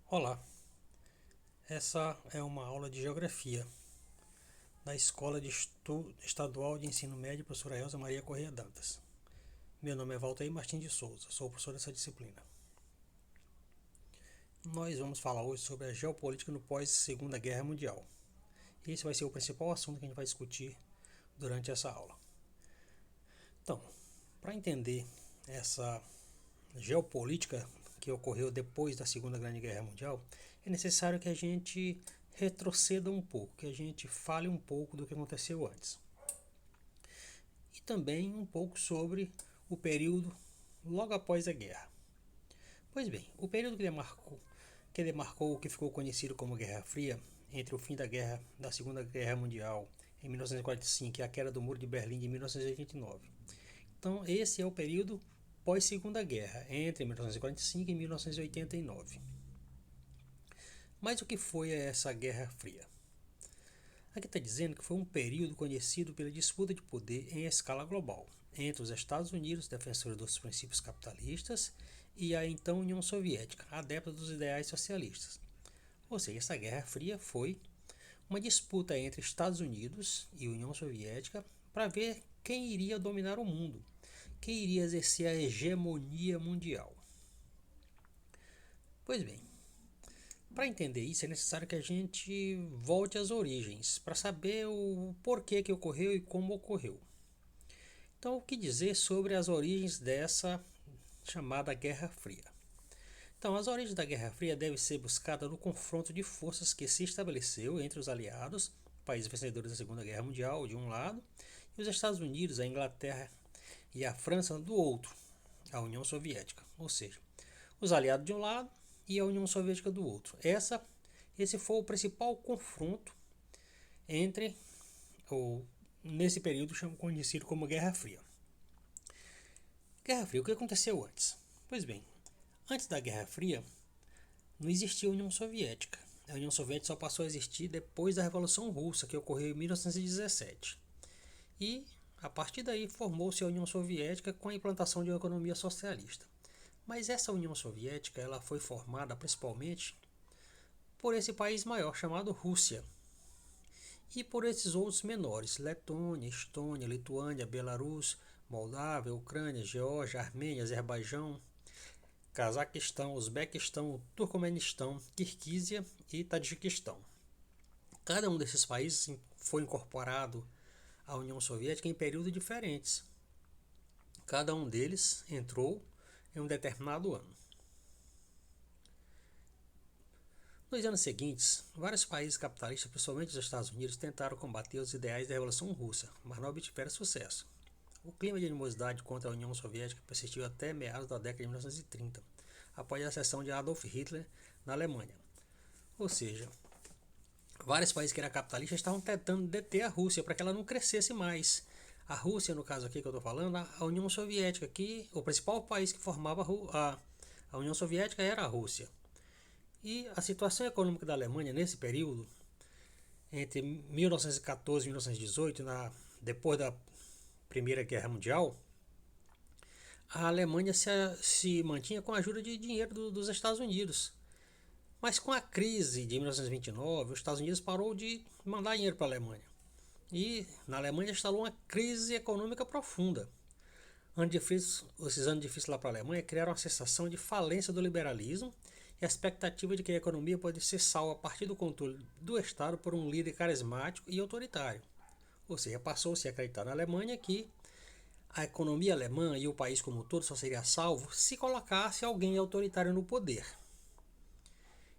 Olá, essa é uma aula de Geografia da Escola Estadual de Ensino Médio, professora Elza Maria Correia Dantas. Meu nome é Valtair Martins de Souza, sou professor dessa disciplina. Nós vamos falar hoje sobre a geopolítica no pós-Segunda Guerra Mundial. Esse vai ser o principal assunto que a gente vai discutir durante essa aula. Então, para entender essa geopolítica que ocorreu depois da Segunda Grande Guerra Mundial, é necessário que a gente retroceda um pouco, que a gente fale um pouco do que aconteceu antes. E também um pouco sobre o período logo após a guerra. Pois bem, o período que demarcou o que ficou conhecido como Guerra Fria, entre o fim da Segunda Guerra Mundial em 1945 e a queda do Muro de Berlim em 1989. Então, esse é o período pós-Segunda Guerra, entre 1945 e 1989. Mas o que foi essa Guerra Fria? Aqui está dizendo que foi um período conhecido pela disputa de poder em escala global entre os Estados Unidos, defensores dos princípios capitalistas, e a então União Soviética, adepta dos ideais socialistas. Ou seja, essa Guerra Fria foi uma disputa entre Estados Unidos e União Soviética para ver quem iria dominar o mundo, quem iria exercer a hegemonia mundial. Pois bem, para entender isso é necessário que a gente volte às origens, para saber o porquê que ocorreu e como ocorreu. Então, o que dizer sobre as origens dessa chamada Guerra Fria? Então, as origens da Guerra Fria devem ser buscadas no confronto de forças que se estabeleceu entre os aliados, países vencedores da Segunda Guerra Mundial, de um lado, e os Estados Unidos, a Inglaterra e a França do outro, a União Soviética. Ou seja, os aliados de um lado e a União Soviética do outro. Esse foi o principal confronto entre, ou nesse período conhecido como Guerra Fria. Guerra Fria, o que aconteceu antes? Pois bem, antes da Guerra Fria, não existia a União Soviética. A União Soviética só passou a existir depois da Revolução Russa, que ocorreu em 1917. E, a partir daí, formou-se a União Soviética com a implantação de uma economia socialista. Mas essa União Soviética ela foi formada principalmente por esse país maior chamado Rússia e por esses outros menores: Letônia, Estônia, Lituânia, Belarus, Moldávia, Ucrânia, Geórgia, Armênia, Azerbaijão, Cazaquistão, Uzbequistão, Turcomenistão, Quirquízia e Tadjiquistão. Cada um desses países foi incorporado à União Soviética em períodos diferentes. Cada um deles entrou em um determinado ano. Nos anos seguintes, vários países capitalistas, principalmente os Estados Unidos, tentaram combater os ideais da Revolução Russa, mas não obtiveram sucesso. O clima de animosidade contra a União Soviética persistiu até meados da década de 1930, após a ascensão de Adolf Hitler na Alemanha. Ou seja, vários países que eram capitalistas estavam tentando deter a Rússia para que ela não crescesse mais. A Rússia, no caso aqui que eu estou falando, a União Soviética, que o principal país que formava a União Soviética era a Rússia. E a situação econômica da Alemanha nesse período, entre 1914 e 1918, depois da Primeira Guerra Mundial, a Alemanha se mantinha com a ajuda de dinheiro dos Estados Unidos. Mas com a crise de 1929, os Estados Unidos parou de mandar dinheiro para a Alemanha. E na Alemanha instalou uma crise econômica profunda. Esses anos difíceis lá para a Alemanha criaram a sensação de falência do liberalismo e a expectativa de que a economia pode ser salva a partir do controle do Estado por um líder carismático e autoritário. Ou seja, passou-se a acreditar na Alemanha que a economia alemã e o país como um todo só seria salvo se colocasse alguém autoritário no poder.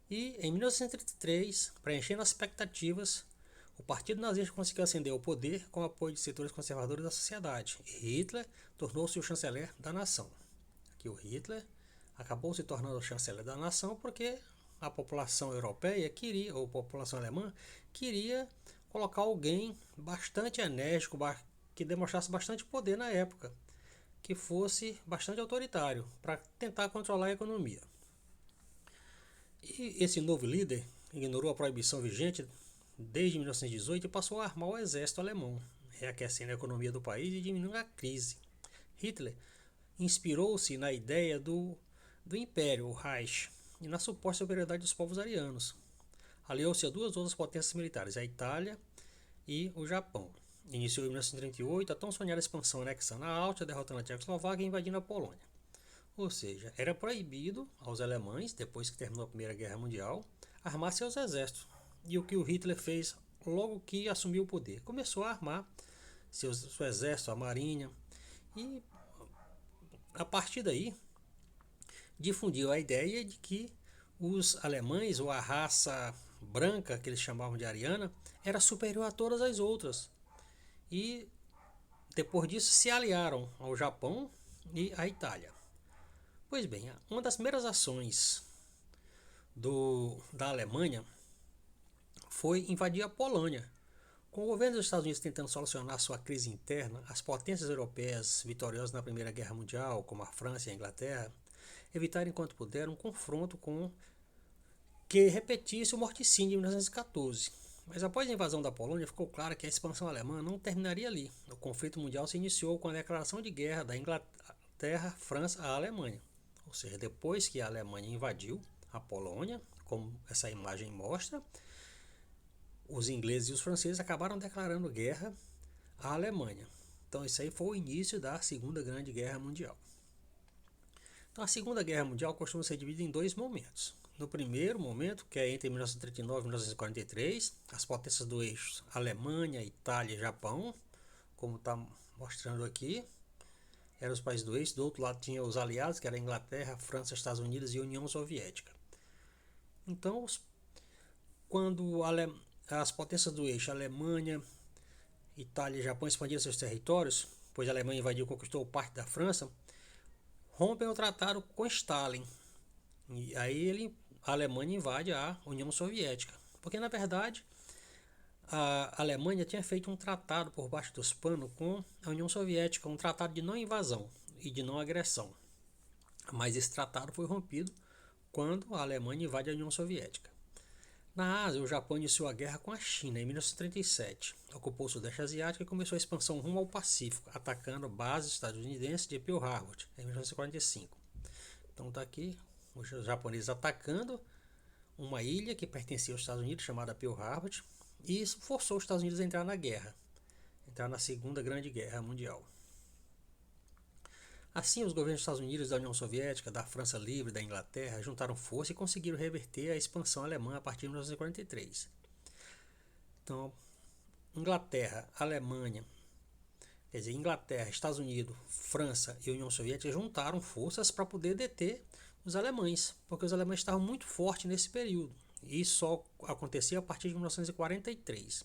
E em 1933, preenchendo as expectativas, o Partido Nazista conseguiu ascender ao poder com o apoio de setores conservadores da sociedade. E Hitler tornou-se o chanceler da nação. Aqui o Hitler acabou se tornando o chanceler da nação porque a população europeia queria, ou a população alemã, queria colocar alguém bastante enérgico, que demonstrasse bastante poder na época, que fosse bastante autoritário, para tentar controlar a economia. E esse novo líder ignorou a proibição vigente desde 1918 e passou a armar o exército alemão, reaquecendo a economia do país e diminuindo a crise. Hitler inspirou-se na ideia do Império, o Reich, e na suposta superioridade dos povos arianos. Aliou-se a duas outras potências militares, a Itália e o Japão. Iniciou em 1938 a tão sonhada expansão, anexando a Áustria, derrotando a Tchecoslováquia e invadindo a Polônia. Ou seja, era proibido aos alemães, depois que terminou a Primeira Guerra Mundial, armar seus exércitos. E o que o Hitler fez logo que assumiu o poder? Começou a armar seu exército, a marinha, e a partir daí difundiu a ideia de que os alemães, ou a raça branca, que eles chamavam de ariana, era superior a todas as outras. E depois disso se aliaram ao Japão e à Itália. Pois bem, uma das primeiras ações da Alemanha foi invadir a Polônia. Com o governo dos Estados Unidos tentando solucionar sua crise interna, as potências europeias vitoriosas na Primeira Guerra Mundial, como a França e a Inglaterra, evitaram enquanto puderam um confronto que repetisse o morticínio de 1914. Mas após a invasão da Polônia, ficou claro que a expansão alemã não terminaria ali. O conflito mundial se iniciou com a declaração de guerra da Inglaterra, França à Alemanha. Ou seja, depois que a Alemanha invadiu a Polônia, como essa imagem mostra, os ingleses e os franceses acabaram declarando guerra à Alemanha. Então isso aí foi o início da Segunda Grande Guerra Mundial. Então a Segunda Guerra Mundial costuma ser dividida em dois momentos. No primeiro momento, que é entre 1939 e 1943, as potências do eixo Alemanha, Itália e Japão, como está mostrando aqui, eram os países do eixo. Do outro lado tinha os aliados, que eram a Inglaterra, França, Estados Unidos e União Soviética. Então, quando as potências do eixo Alemanha, Itália e Japão expandiram seus territórios, pois a Alemanha invadiu e conquistou parte da França, rompem o tratado com Stalin. E aí a Alemanha invade a União Soviética. Porque, na verdade, a Alemanha tinha feito um tratado por baixo dos panos com a União Soviética, um tratado de não invasão e de não agressão. Mas esse tratado foi rompido quando a Alemanha invade a União Soviética. Na Ásia, o Japão iniciou a guerra com a China em 1937. Ocupou o Sudeste Asiático e começou a expansão rumo ao Pacífico, atacando bases estadunidenses de Pearl Harbor em 1945. Então está aqui os japoneses atacando uma ilha que pertencia aos Estados Unidos, chamada Pearl Harbor, e isso forçou os Estados Unidos a entrar na guerra, entrar na Segunda Grande Guerra Mundial. Assim, os governos dos Estados Unidos, da União Soviética, da França Livre, da Inglaterra, juntaram força e conseguiram reverter a expansão alemã a partir de 1943. Então, Inglaterra, Alemanha, Inglaterra, Estados Unidos, França e União Soviética juntaram forças para poder deter os alemães, porque os alemães estavam muito fortes nesse período. E isso só acontecia a partir de 1943.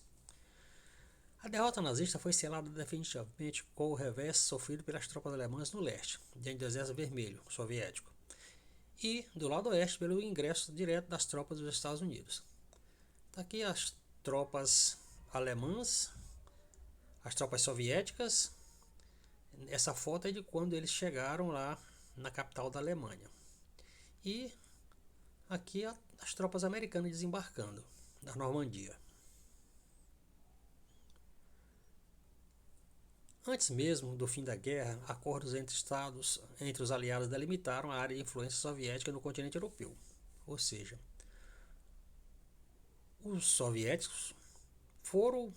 A derrota nazista foi selada definitivamente com o revés sofrido pelas tropas alemãs no leste, diante do Exército Vermelho soviético, e do lado oeste pelo ingresso direto das tropas dos Estados Unidos. Está aqui as tropas alemãs, as tropas soviéticas. Essa foto é de quando eles chegaram lá na capital da Alemanha. E aqui as tropas americanas desembarcando da Normandia. Antes mesmo do fim da guerra, acordos entre os aliados delimitaram a área de influência soviética no continente europeu. Ou seja, os soviéticos foram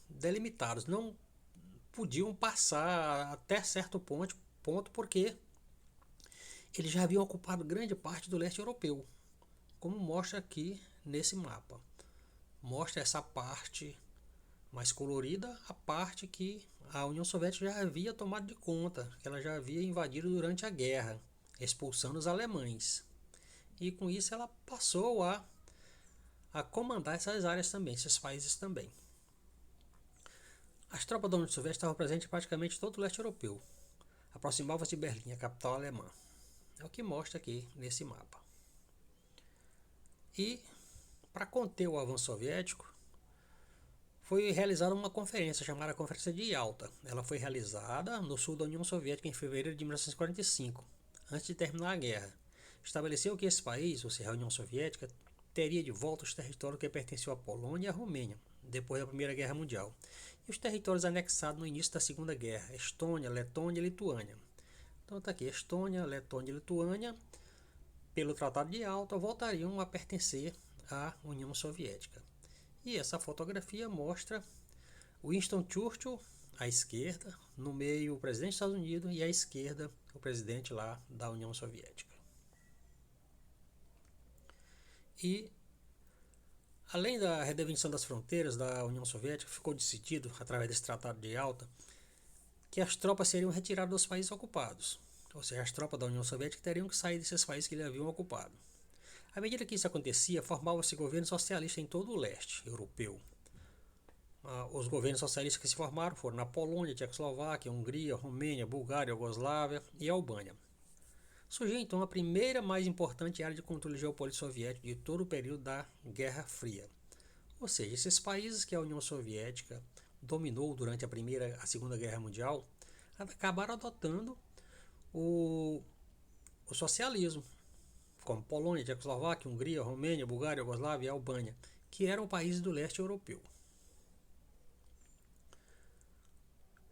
delimitados, não podiam passar até certo ponto porque eles já haviam ocupado grande parte do leste europeu, como mostra aqui nesse mapa. Mostra essa parte mais colorida, a parte que a União Soviética já havia tomado de conta, que ela já havia invadido durante a guerra, expulsando os alemães. E com isso ela passou a comandar essas áreas também, esses países também. As tropas da União Soviética estavam presentes em praticamente todo o leste europeu. Aproximavam-se de Berlim, a capital alemã. É o que mostra aqui nesse mapa. E, para conter o avanço soviético, foi realizada uma conferência chamada Conferência de Yalta. Ela foi realizada no sul da União Soviética em fevereiro de 1945, antes de terminar a guerra. Estabeleceu que esse país, ou seja, a União Soviética, teria de volta os territórios que pertenciam à Polônia e à Romênia, depois da Primeira Guerra Mundial, e os territórios anexados no início da Segunda Guerra, Estônia, Letônia e Lituânia. Então está aqui, Estônia, Letônia e Lituânia pelo Tratado de Yalta, voltariam a pertencer à União Soviética. E essa fotografia mostra Winston Churchill à esquerda, no meio o presidente dos Estados Unidos e à esquerda o presidente lá da União Soviética. E além da redefinição das fronteiras da União Soviética, ficou decidido, através desse Tratado de Yalta, que as tropas seriam retiradas dos países ocupados. Ou seja, as tropas da União Soviética teriam que sair desses países que eles haviam ocupado. À medida que isso acontecia, formava-se governo socialista em todo o leste europeu. Os governos socialistas que se formaram foram na Polônia, Tchecoslováquia, Hungria, Romênia, Bulgária, Iugoslávia e Albânia. Surgiu então a primeira mais importante área de controle geopolítico soviético de todo o período da Guerra Fria. Ou seja, esses países que a União Soviética dominou durante a Segunda Guerra Mundial acabaram adotando o socialismo, como Polônia, Tchecoslováquia, Hungria, Romênia, Bulgária, Iugoslávia e Albânia, que eram países do leste europeu.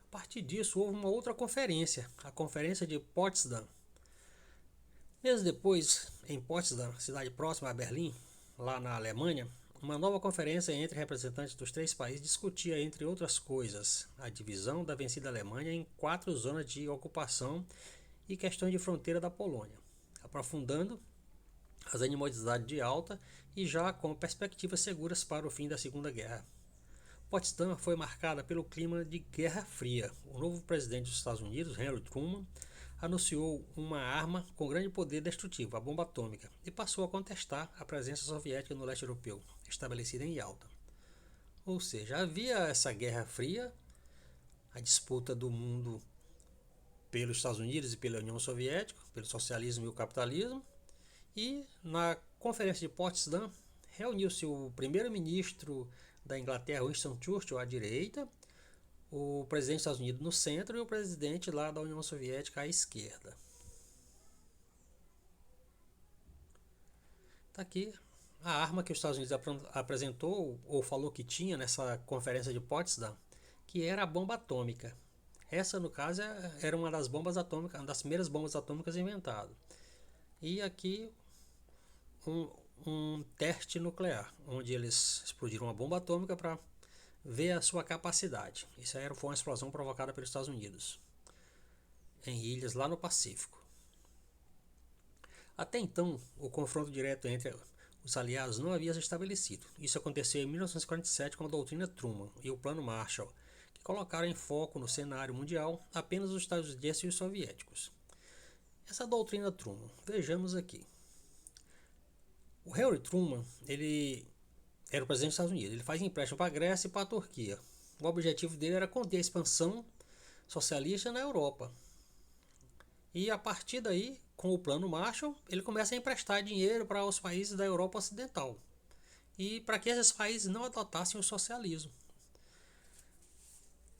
A partir disso, houve uma outra conferência, a Conferência de Potsdam. Meses depois, em Potsdam, cidade próxima a Berlim, lá na Alemanha, uma nova conferência entre representantes dos três países discutia, entre outras coisas, a divisão da vencida Alemanha em 4 zonas de ocupação e questões de fronteira da Polônia, aprofundando as animosidades de Yalta e já com perspectivas seguras para o fim da Segunda Guerra. Potsdam foi marcada pelo clima de Guerra Fria. O novo presidente dos Estados Unidos, Harry Truman, anunciou uma arma com grande poder destrutivo, a bomba atômica, e passou a contestar a presença soviética no leste europeu, estabelecida em Yalta. Ou seja, havia essa Guerra Fria, a disputa do mundo pelos Estados Unidos e pela União Soviética, pelo socialismo e o capitalismo, e na Conferência de Potsdam reuniu-se o primeiro-ministro da Inglaterra, Winston Churchill, à direita, o presidente dos Estados Unidos no centro e o presidente lá da União Soviética à esquerda. Está aqui a arma que os Estados Unidos apresentou ou falou que tinha nessa Conferência de Potsdam, que era a bomba atômica. Essa, no caso, era uma das bombas atômicas, uma das primeiras bombas atômicas inventadas. E aqui um teste nuclear, onde eles explodiram uma bomba atômica para ver a sua capacidade. Isso aí foi uma explosão provocada pelos Estados Unidos em ilhas lá no Pacífico. Até então, o confronto direto entre os aliados não havia se estabelecido. Isso aconteceu em 1947 com a doutrina Truman e o Plano Marshall, que colocaram em foco no cenário mundial apenas os estadunidenses e os soviéticos. Essa doutrina Truman, vejamos aqui. O Harry Truman, ele era o presidente dos Estados Unidos. Ele faz empréstimo para a Grécia e para a Turquia. O objetivo dele era conter a expansão socialista na Europa. E a partir daí, com o Plano Marshall, ele começa a emprestar dinheiro para os países da Europa Ocidental. E para que esses países não adotassem o socialismo.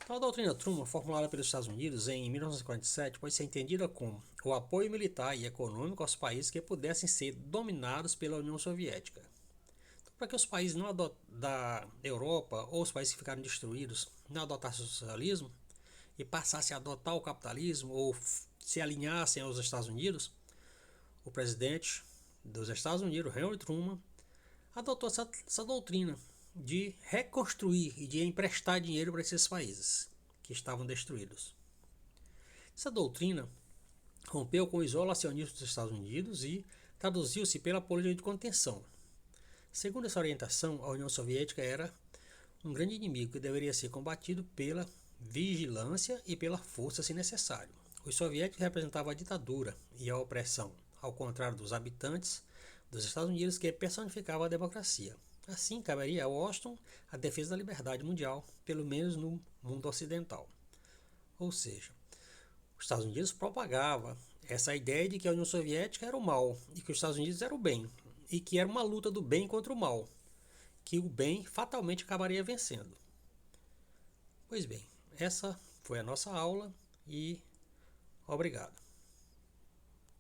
Então, a doutrina Truman, formulada pelos Estados Unidos em 1947, pode ser entendida como o apoio militar e econômico aos países que pudessem ser dominados pela União Soviética. Para que os países da Europa ou os países que ficaram destruídos não adotassem o socialismo e passassem a adotar o capitalismo ou se alinhassem aos Estados Unidos, o presidente dos Estados Unidos, Harry Truman, adotou essa doutrina de reconstruir e de emprestar dinheiro para esses países que estavam destruídos. Essa doutrina rompeu com o isolacionismo dos Estados Unidos e traduziu-se pela política de contenção. Segundo essa orientação, a União Soviética era um grande inimigo que deveria ser combatido pela vigilância e pela força se necessário. Os soviéticos representavam a ditadura e a opressão, ao contrário dos habitantes dos Estados Unidos que personificavam a democracia. Assim, caberia a Washington a defesa da liberdade mundial, pelo menos no mundo ocidental. Ou seja, os Estados Unidos propagava essa ideia de que a União Soviética era o mal e que os Estados Unidos era o bem, e que era uma luta do bem contra o mal, que o bem fatalmente acabaria vencendo. Pois bem, essa foi a nossa aula e obrigado.